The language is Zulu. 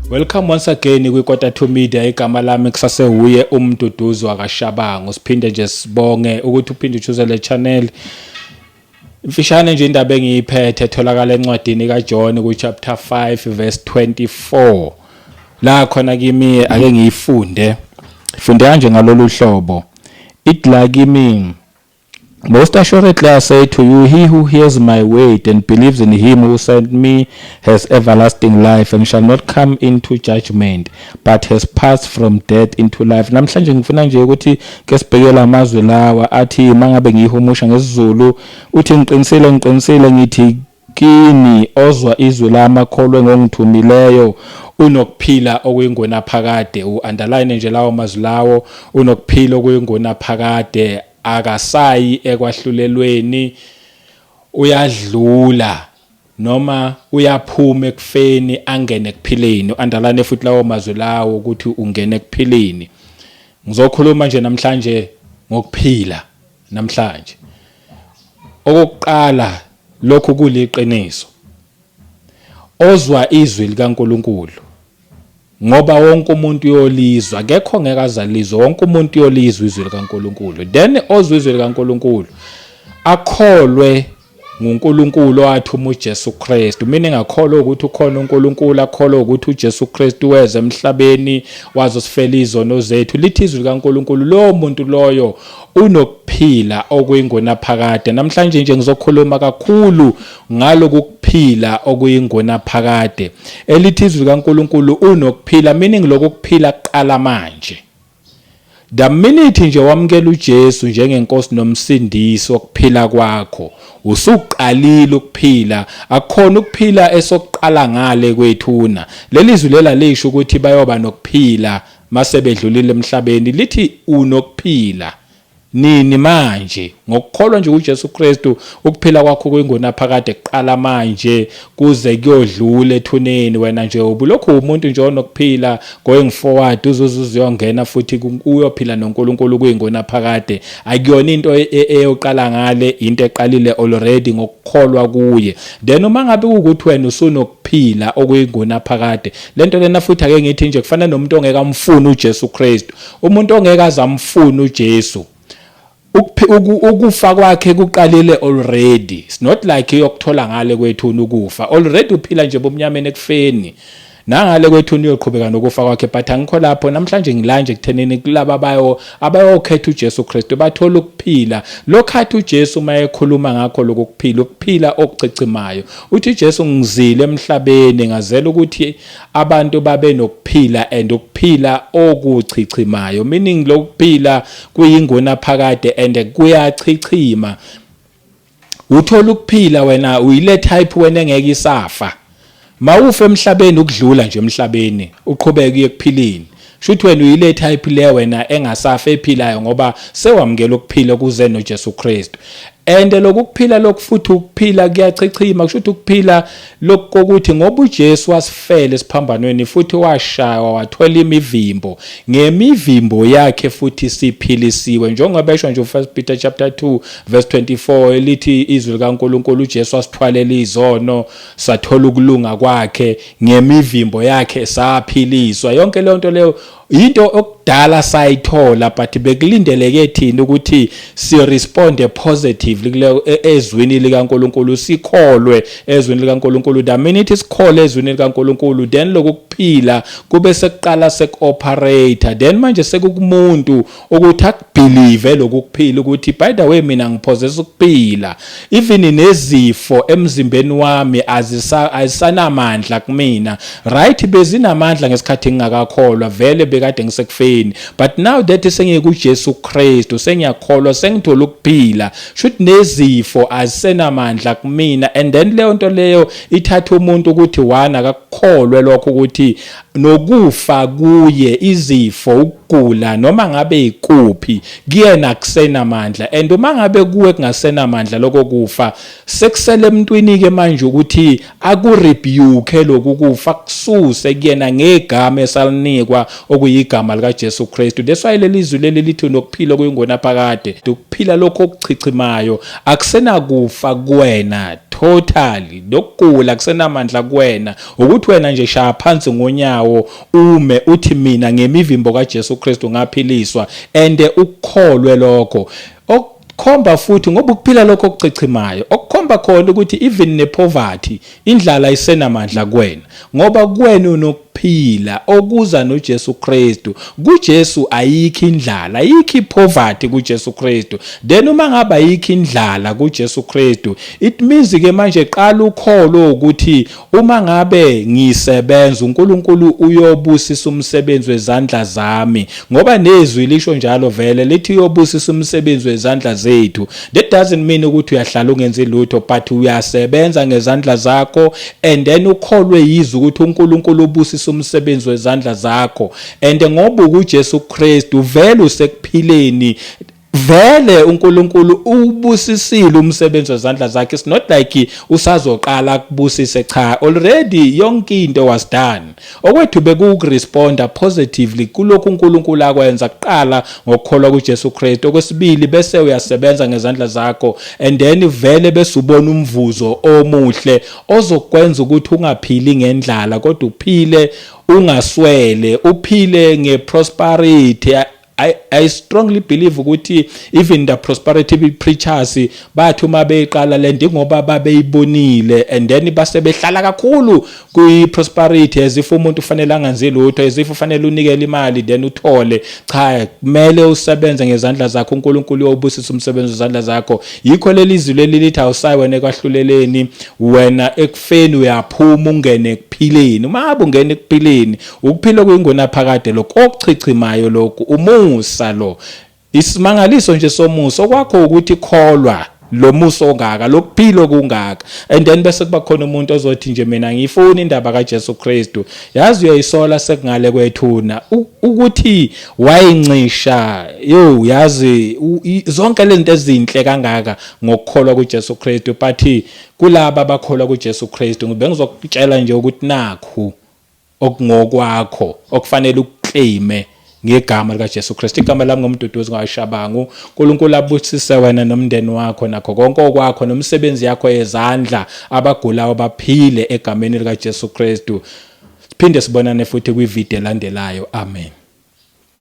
Welcome once again kwiKota 2 Media. Igama lami kusasewuye Mduduzi wakashabangu. Siphinde nje sibonge ukuthi uphinde uchoose le channel. Imfishane nje indaba engiyiphethe etholakala encwadini kaJohn ku chapter 5 verse 24. La khona kimi ake ngiyifunde. Funde kanje ngalolu hlobo. It like me. Most assuredly I say to you, he who hears my word and believes in him who sent me has everlasting life and shall not come into judgment, but has passed from death into life. Namhlanje ngifuna nje ukuthi ke sibhekela amazwi lawa athi mangabe ngiyihumusha ngesizulu uthi ngiqinisile ngithi kini ozwa izwi lami akholwe ngongithumileyo unokuphila okuyingona phakade. U-underline nje lawo mazwi lawo, unokuphila okuyingona phakade, akasayi ekwahlulelweni, uyadlula noma uyaphuma ekufeni angene ekuphileni. Andalane futhi lawo mazwi lawo ukuthi ungene ekuphileni. Ngizokhuluma nje namhlanje ngokuphila namhlanje. Okokuqala lokhu kuliqiniso. Ozwa izwi likaNkulunkulu. Ngoba wonke umuntu uyolizwa, akekho ngeke azalizwe, wonke umuntu uyolizwa izwi likaNkulunkulu. Then ozwa izwi likaNkulunkulu akholwe nguNkulunkulu owathuma uJesu Kristu. Mina ngakholwa ukuthi ukhona uNkulunkulu, akholwa ukuthi uJesu Kristu weze emhlabeni wazosifela izono zethu. Lithi izwi likaNkulunkulu lo muntu loyo unokuphila okuyingona phakade. Namhlanje nje ngizokhuluma kakhulu ngaloku kuphila okuyingona phakade. Elithi izwi likaNkulunkulu unokuphila, meaning lokhu kuphila kuqala manje. The minute nje wamukela uJesu njengenkosi nomsindisi wokuphila kwakho, usuqalile ukuphila. Akukhona ukuphila esokuqala ngale kwethuna. Lelizwi lela lisho ukuthi bayoba nokuphila mase bedlulile emhlabeni. Lithi unokuphila nini manje ngokukholwa nje uJesu Kristu. Ukuphila kwakho kuyingona phakade kuqala manje kuze kuyodlula ethuneni. Wena nje ubulokhu umuntu nje onokuphila going forward, uzozuyongena futhi uyophila noNkulunkulu kuyingona phakade. Akuyona into eyoqala ngale, into eqalile already ngokukholwa kuye. Then uma ngabe ukuthi wena usunokuphila okuyingona phakade, lento lena futhi ake ngithi nje kufanele nomuntu ongeka amfuna uJesu Kristu. Umuntu ongeka azamfuna uJesu, ukufa kwakhe kuqalile already. It's not like yokuthola ngale kwethuna ukufa. Already uphila nje bomnyameni ekufeni. Nangale kwethuna uyoqhubeka nokufa kwakhe. But angikho lapho namhlanje ngilanje ekuthenini kulaba abayokhetha uJesu Kristu bathola ukuphila. Lokhathi uJesu mayekhuluma ngakho lokuphila, ukuphila okuchichimayo. Uthi uJesu ngizile emhlabeni ngazela ukuthi abantu babe nokuphila and ukuphila okuchichimayo, meaning lokuphila kuyingona phakade and kuyachichima. Uthola ukuphila wena uyile type wena engeke isafa. Mawufe emhlabeni ukudlula nje emhlabeni uqhubeka ekuphileni. Shuthi wena uyile type le wena engasafa ephilayo ngoba sewamukela ukuphila kuze noJesu Kristu. And lokuphila lokufuthi ukuphila kuyachichima, kushuthi ukuphila lokuthi ngoba uJesu wasifela esiphambanweni futhi washaywa wathola imivimbo, ngemivimbo yakhe futhi siphilisiwe. Njengoba besho nje uFirst Peter chapter 2 verse 24 elithi izwi likaNkulunkulu uJesu wasithwalela izono sathola ukulunga kwakhe, ngemivimbo yakhe saphiliswa. Yonke le nto leyo into okudala sayithola, but bekulindeleke thina ukuthi si respond positively kule ezwini likaNkulunkulu, sikholwe ezwini likaNkulunkulu. The minute sikhole ezwini likaNkulunkulu, then lokuphila kube sekuqala sekuoperate. Then manje sekukumuntu ukuthi akubelieve lokuphila ukuthi by the way mina ngipossess ukuphila. Even nezifo emzimbeni wami azisanamandla kumina. Right, bezinamandla ngesikhathi ngingakakholwa, vele bekade ngisekufeni. But now that sengikuJesu Kristu, sengiyakholwa, sengithola ukuphila, should nezifo azisenamandla kumina. And then leyo nto leyo ithatha umuntu ukuthi wana akakholwe lokho ukuthi nokufa kuye, izifo, ukugula noma ngabe ikuphi kuyena kusenamandla. And uma ngabe kuwe kungasenamandla lokho kufa, sekusele emntwini ke manje ukuthi akurebuke lokhu kufa, kususe kuyena ngegama esalinikwa okuyigama likaJesu Kristu. That's why lelizwi leli lithi nokuphila okuyingona phakade. Ukuphila lokho okuchichimayo akusenakufa kuwena. totally lokugula kusenamandla kuwena ukuthi wena nje shaya phansi ngonyawo ume uthi mina ngemivimbo kaJesu Kristu ngaphiliswa ende ukukholwe lokho khomba futhi ngoba ukuphila lokho okuchichimayo okukhomba khona ukuthi even nepoverty indlala isenamandla kuwena ngoba kuwena unokuphila okuza noJesu Kristu kuJesu ayikho indlala ayikho ipoverty kuJesu Kristu then uma ngabe ayikho indlala kuJesu Kristu it means ke manje qala ukholo ukuthi uma ngabe ngisebenza uNkulunkulu uyobusisa umsebenzi wezandla zami ngoba nezwi lisho njalo vele lithi uyobusisa umsebenzi wezandla zethu. That doesn't mean ukuthi uyahlala ungenzi lutho but uyasebenza ngezandla zakho and then ukholwe yizwi ukuthi uNkulunkulu ubusisa umsebenzi wezandla zakho and ngoba uJesu Kristu vele usekuphileni vele uNkulunkulu ubusisile umsebenzi wezandla zakhe. It's not like usazoqala kubusise cha already yonke into was done okwethu bekuresponda positively kulokhu uNkulunkulu akwenza kuqala ngokukholwa kuJesu Kristu okwesibili bese uyasebenza ngezandla zakho and then vele bese ubona umvuzo omuhle ozokwenza ukuthi ungaphili ngendlala kodwa uphile ungaswele uphile ngeprosperity. I strongly believe ukuthi even the prosperity preachers bathi uma beyiqala le nto ngoba babeyibonile and then base behlala kakhulu kwi prosperity as if umuntu ufanele anganzi lutho as if ufanele unikele imali then uthole cha kumele usebenze ngezandla zakho uNkulunkulu uyobusisa umsebenzi wezandla zakho yikho lelizwi lelithi awusayi wena ekwahluleleni wena ekufeni uyaphuma ungene ekuphileni uma ungene ekuphileni ukuphila kuyingona phakade lokho okuchichimayo lokho musa lo isimangaliso nje somusa okwakho ukuthi kholwa lo musa ongaka lokuphilo kungaka and then bese kuba khona umuntu ozothi nje mina ngifuna indaba kaJesu Kristu yazi uyayisola sekungale kwethuna ukuthi wayincisha yazi zonke lento ezinhle kangaka ngokukholwa kuJesu Kristu but kulaba abakholwa kuJesu Kristu ngibengizokutshela nje ukuthi nakhu okungokwakho okufanele ukuclaime ngegama likaJesu Kristu. Igama lami ngumduduzi ngaShabangu. uNkulunkulu abusise wena nomndeni wakho nakho konke okwakho nomsebenzi yakho yezandla abagulayo baphile egameni likaJesu Kristu. Siphinde sibonane futhi kwivideo elandelayo. Amen.